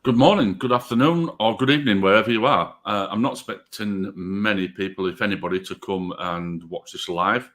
Good morning, good afternoon, or good evening, wherever you are. I'm not expecting many people, if anybody, to come and watch this live,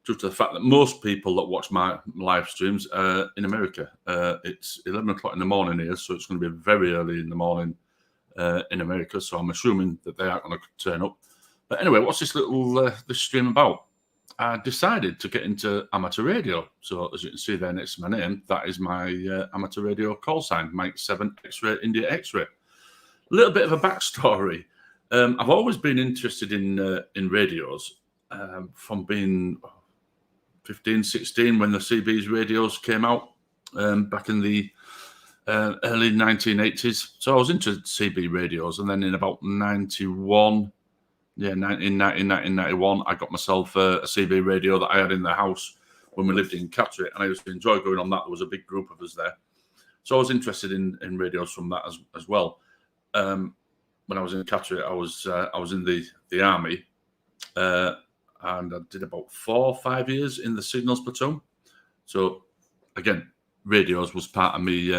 due to the fact that most people that watch my live streams are in America. It's 11 o'clock in the morning here, so it's going to be very early in the morning in America, so I'm assuming that they aren't going to turn up. But anyway, what's this little this stream about? I decided to get into amateur radio. So as you can see there next to my name, that is my amateur radio call sign, Mike 7 X-Ray India X-Ray. A little bit of a backstory. I've always been interested in radios from being 15, 16 when the CB's radios came out back in the early 1980s. So I was into CB radios, and then in about 91. Yeah, in 1991, I got myself a CB radio that I had in the house when we lived in Catterick, and I used to enjoy going on that. There was a big group of us there. So I was interested in radios from that as well. When I was in Catterick, I was in the army, and I did about 4 or 5 years in the signals platoon. So again, radios was part of me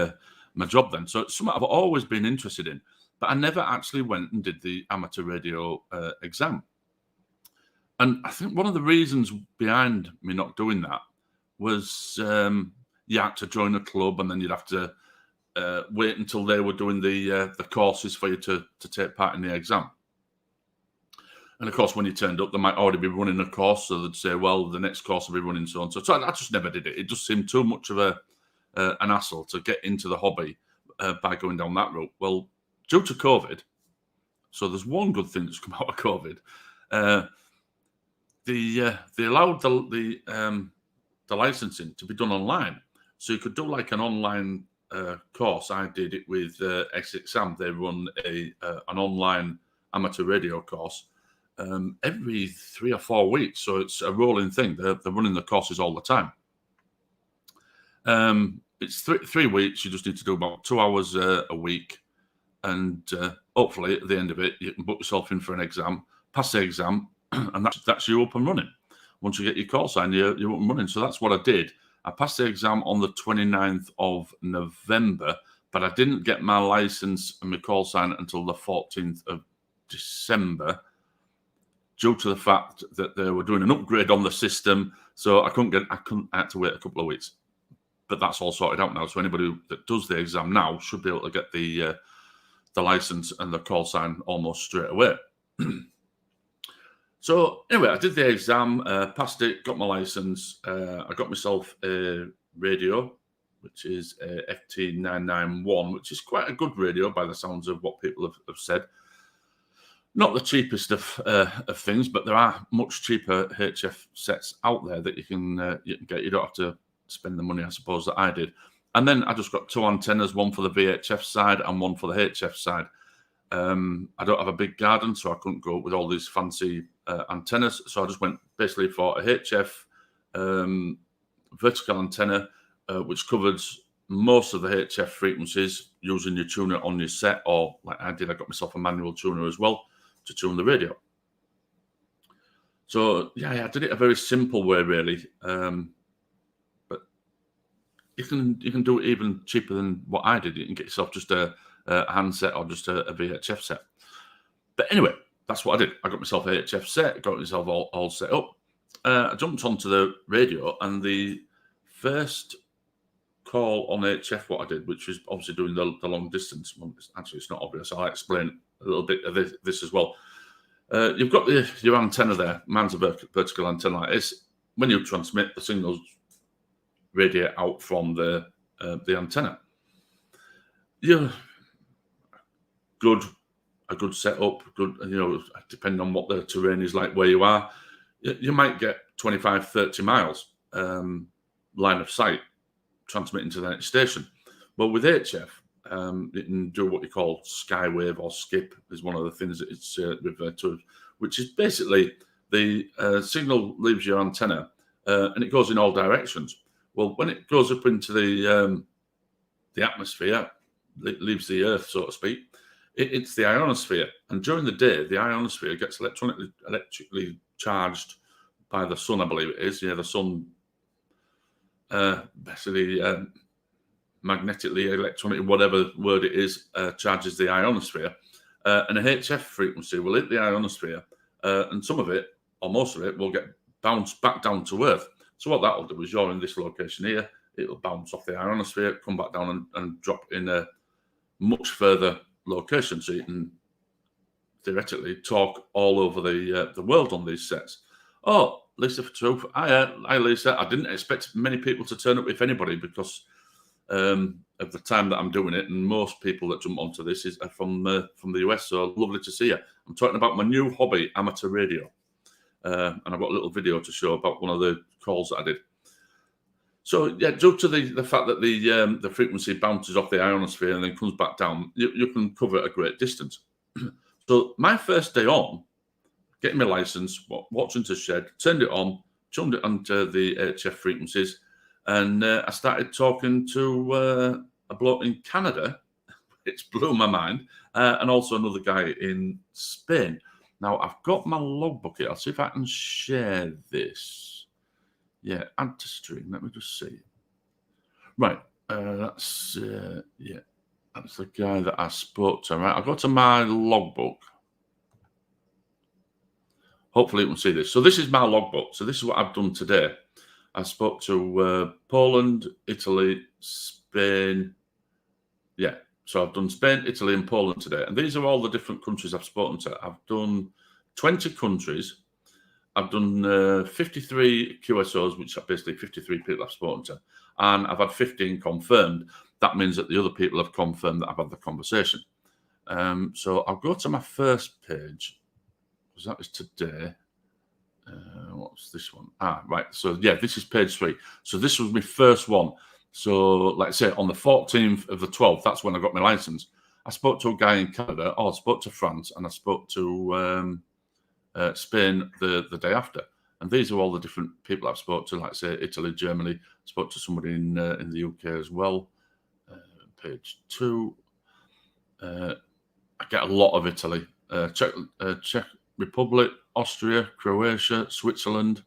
my job then. So it's something I've always been interested in. But I never actually went and did the amateur radio exam. And I think one of the reasons behind me not doing that was you had to join a club, and then you'd have to wait until they were doing the courses for you to take part in the exam. And of course, when you turned up, they might already be running a course, so they'd say, well, the next course will be running so and so. So I just never did it. It just seemed too much of an hassle to get into the hobby by going down that route. Well, due to COVID, so there's one good thing that's come out of COVID. They allowed the licensing to be done online, so you could do like an online course. I did it with XXAM. They run an online amateur radio course every 3 or 4 weeks, so it's a rolling thing. They're running the courses all the time. It's 3 weeks. You just need to do about 2 hours a week. And hopefully at the end of it, you can book yourself in for an exam, pass the exam, and that's you up and running. Once you get your call sign, you're up and running. So that's what I did. I passed the exam on the 29th of November, but I didn't get my license and my call sign until the 14th of December, due to the fact that they were doing an upgrade on the system. So I had to wait a couple of weeks. But that's all sorted out now. So anybody that does the exam now should be able to get the license and the call sign almost straight away. So anyway, I did the exam, passed it, got my license. I got myself a radio, which is a FT991, which is quite a good radio by the sounds of what people have said. Not the cheapest of things, but there are much cheaper HF sets out there that you can get. You don't have to spend the money, I suppose, that I did. And then I just got 2 antennas, one for the VHF side and one for the HF side. I don't have a big garden, so I couldn't go with all these fancy antennas. So I just went basically for a HF vertical antenna, which covers most of the HF frequencies using your tuner on your set, or like I did, I got myself a manual tuner as well to tune the radio. So yeah, I did it a very simple way, really. You can do it even cheaper than what I did. You can get yourself just a handset or just a VHF set. But anyway, that's what I did. I got myself a VHF set, got myself all set up. I jumped onto the radio, and the first call on HF, what I did, which was obviously doing the long distance. Well, actually, it's not obvious. I'll explain a little bit of this as well. You've got your antenna there. Mine's a vertical antenna like this. When you transmit, the signals radiate out from the antenna. Yeah, a good setup, good, depending on what the terrain is like where you are, you might get 25, 30 miles line of sight transmitting to the next station. Well, with HF, you can do what you call skywave or skip, is one of the things that it's referred to, which is basically the signal leaves your antenna and it goes in all directions. Well, when it goes up into the atmosphere, it leaves the Earth, so to speak, it's the ionosphere. And during the day, the ionosphere gets electrically charged by the sun, I believe it is. Yeah, the sun basically magnetically, electronically, whatever word it is, charges the ionosphere. And a HF frequency will hit the ionosphere, and some of it, or most of it, will get bounced back down to Earth. So what that will do is, you're in this location here, it'll bounce off the ionosphere, come back down and drop in a much further location, so you can theoretically talk all over the world on these sets. Oh, Lisa for Truth. Hi, Lisa. I didn't expect many people to turn up, if anybody, because of the time that I'm doing it, and most people that jump onto this are from the US. So lovely to see you. I'm talking about my new hobby, amateur radio, and I've got a little video to show about one of the calls that I did. So yeah, due to the fact that the frequency bounces off the ionosphere and then comes back down, you can cover a great distance. So my first day on, getting my license, watching to shed, turned it on, tuned it onto the HF frequencies, and I started talking to a bloke in Canada. It's blew my mind, and also another guy in Spain. Now I've got my logbook here. I'll see if I can share this. Yeah, add to stream. Let me just see. Right, that's yeah, that's the guy that I spoke to. Right, I'll go to my logbook. Hopefully you can see this. So this is my logbook. So this is what I've done today. I spoke to Poland, Italy, Spain. Yeah, so I've done Spain, Italy, and Poland today. And these are all the different countries I've spoken to. I've done 20 countries. I've done 53 QSOs, which are basically 53 people I've spoken to. And I've had 15 confirmed. That means that the other people have confirmed that I've had the conversation. So I'll go to my first page, because that is today. What's this one? Right. So yeah, this is page 3. So this was my first one. So like I say, on the 14th of the 12th, that's when I got my license. I spoke to a guy in Canada. I spoke to France, and I spoke to Spain the day after. And these are all the different people I've spoke to. Like I say, Italy, Germany. Spoke to somebody in the UK as well. Page 2. I get a lot of Italy. Czech Republic, Austria, Croatia, Switzerland,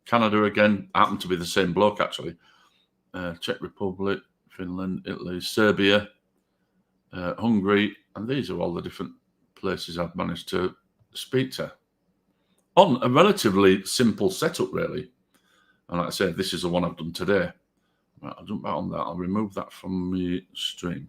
Canada again. Happened to be the same bloke, actually. Czech Republic, Finland, Italy, Serbia, Hungary. And these are all the different places I've managed to speak to on a relatively simple setup, really. And like I said, this is the one I've done today. Right, I'll jump back on that. I'll remove that from my stream.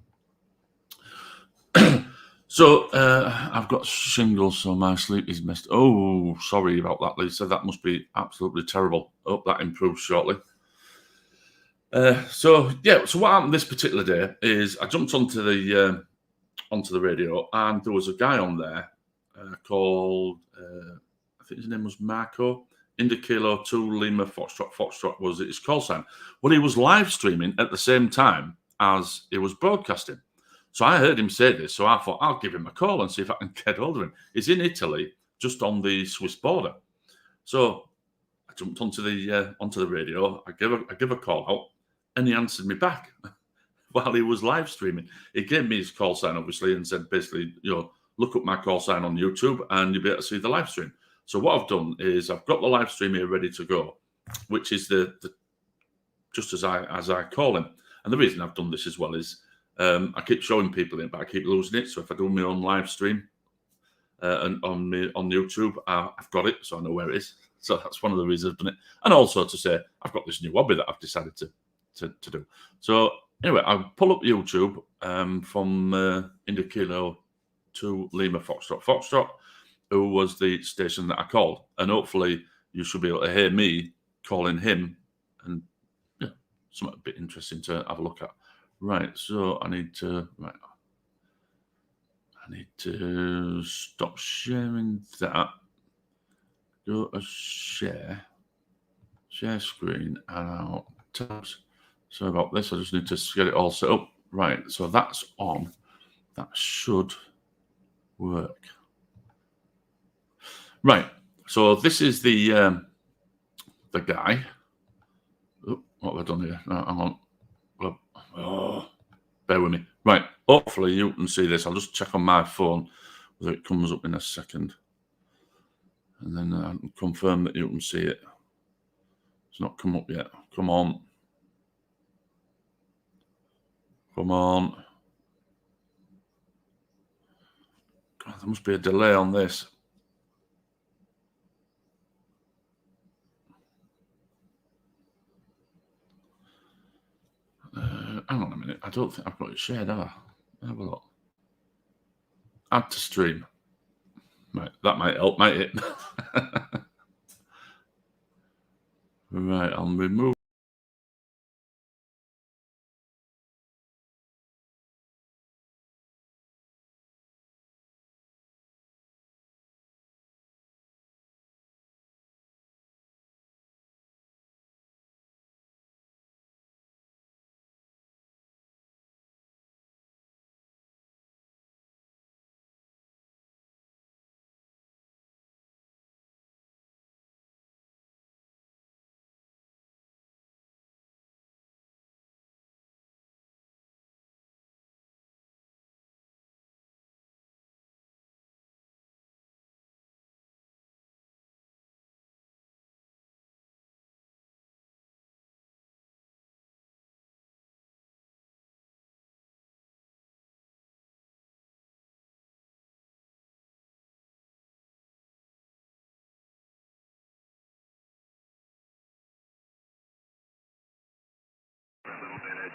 So I've got shingles, so my sleep is messed. Oh, sorry about that, Lisa. That must be absolutely terrible. Hope that improves shortly. So yeah. So what happened this particular day is I jumped onto the radio, and there was a guy on there called I think his name was Marco. India Kilo 2 Lima Foxtrot. Foxtrot was his call sign. Well, he was live streaming at the same time as he was broadcasting. So I heard him say this, so I thought I'll give him a call and see if I can get hold of him. He's in Italy, just on the Swiss border. So I jumped onto the radio. I give a call out, and he answered me back while he was live streaming. He gave me his call sign, obviously, and said basically, look up my call sign on YouTube, and you'll be able to see the live stream. So what I've done is I've got the live stream here ready to go, which is the just as I call him. And the reason I've done this as well is I keep showing people it, but I keep losing it. So if I do my own live stream and on YouTube, I've got it, so I know where it is. So that's one of the reasons I've done it. And also to say I've got this new hobby that I've decided to do. So anyway, I'll pull up YouTube from India Kilo 2 Lima Foxtrot, who was the station that I called. And hopefully you should be able to hear me calling him, and yeah, something a bit interesting to have a look at. Right, so I need to stop sharing that. Go to share screen, and I'll tabs. So about this, I just need to get it all set up. Right, so that's on. That should work. Right, so this is the guy. Oh, what have I done here? No, hang on. Oh, bear with me. Right, hopefully you can see this. I'll just check on my phone whether it comes up in a second. And then I can confirm that you can see it. It's not come up yet. Come on. Come on. God, there must be a delay on this. Hang on a minute. I don't think I've got it shared, have I? Have a look. Add to stream. Right, that might help, might it? Right, I'll remove.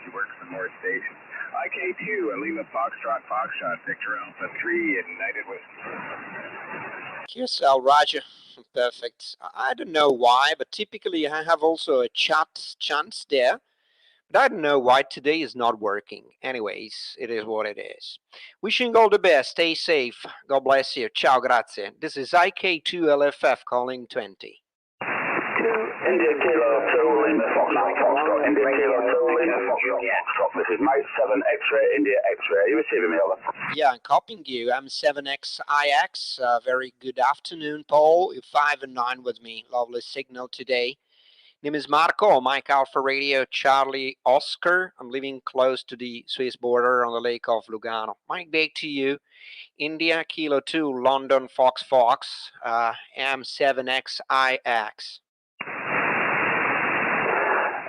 She works for more stations. IK2 and Lima Foxtrot, Victor Alpha 3 at United West. QSL, Roger. Perfect. I don't know why, but typically I have also a chat chance there. But I don't know why today is not working. Anyways, it is what it is. Wishing all the best. Stay safe. God bless you. Ciao, grazie. This is IK2LFF calling 20. India Kilo 2 Lima Foxtrot. India Kilo 2 Lima Foxtrot. This is Mike 7 X-ray, India X-ray. Are you receiving me, over? Yeah, I'm copying you. I'm 7XIX. Very good afternoon, Paul. 5 and 9 with me. Lovely signal today. Name is Marco, Mike Alpha Radio, Charlie Oscar. I'm living close to the Swiss border on the Lake of Lugano. Mike, back to you. India Kilo 2 London Fox M7XIX.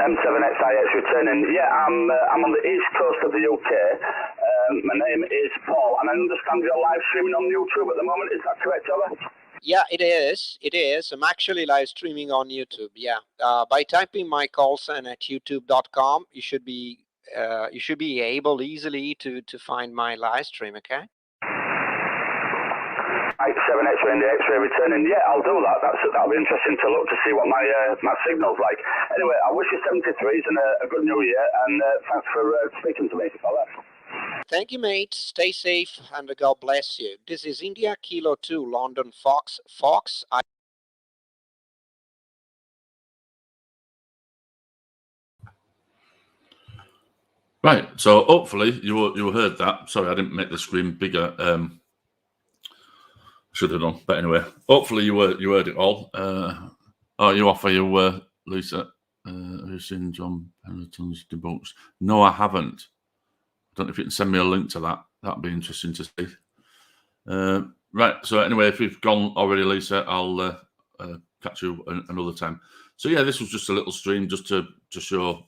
M7XIX returning. Yeah, I'm on the east coast of the UK. My name is Paul, and I understand you're live streaming on YouTube at the moment. Is that correct, over? Yeah, it is. It is. I'm actually live streaming on YouTube. Yeah. By typing my call sign at youtube.com, you should be able easily to find my live stream. Okay. 7 X-ray and the X-ray returning. Yeah, I'll do that. That'll be interesting to look to see what my signal's like. Anyway, I wish you 73s and a good new year, and thanks for speaking to me. All right. Thank you, mate. Stay safe and God bless you. This is India Kilo 2 London Fox. Right, so hopefully you heard that. Sorry, I didn't make the screen bigger. Should have done, but anyway, hopefully you heard it all. You offer you Lisa, who's seen John Pendleton's debunks? No, I haven't. I don't know if you can send me a link to that. That'd be interesting to see. Right, so anyway, if you've gone already, Lisa, I'll catch you another time. So yeah, this was just a little stream just to show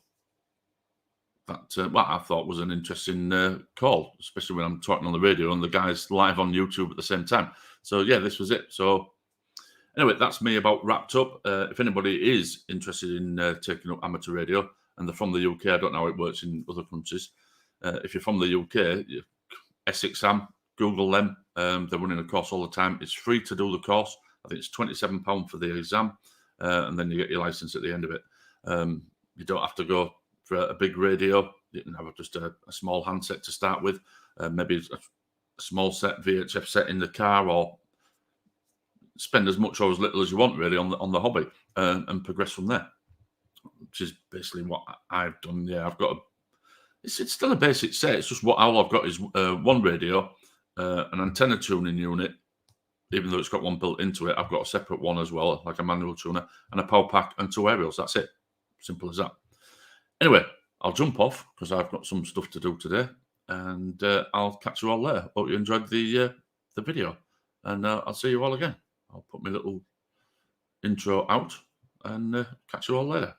that what I thought was an interesting call, especially when I'm talking on the radio and the guys live on YouTube at the same time. So yeah, this was it. So anyway, that's me about wrapped up. If anybody is interested in taking up amateur radio and they're from the UK, I don't know how it works in other countries. If you're from the UK, Essex Am, Google them. They're running a course all the time. It's free to do the course. I think it's £27 for the exam, and then you get your license at the end of it. You don't have to go for a big radio. You can have just a small handset to start with, maybe a small set VHF set in the car, or spend as much or as little as you want really on the hobby, and progress from there, which is basically what I've done. Yeah, I've got it's still a basic set. It's just all I've got is one radio, an antenna tuning unit. Even though it's got one built into it, I've got a separate one as well, like a manual tuner, and a power pack and 2 aerials. That's it. Simple as that. Anyway, I'll jump off because I've got some stuff to do today, and I'll catch you all later. Hope you enjoyed the video, and I'll see you all again. I'll put my little intro out and catch you all later.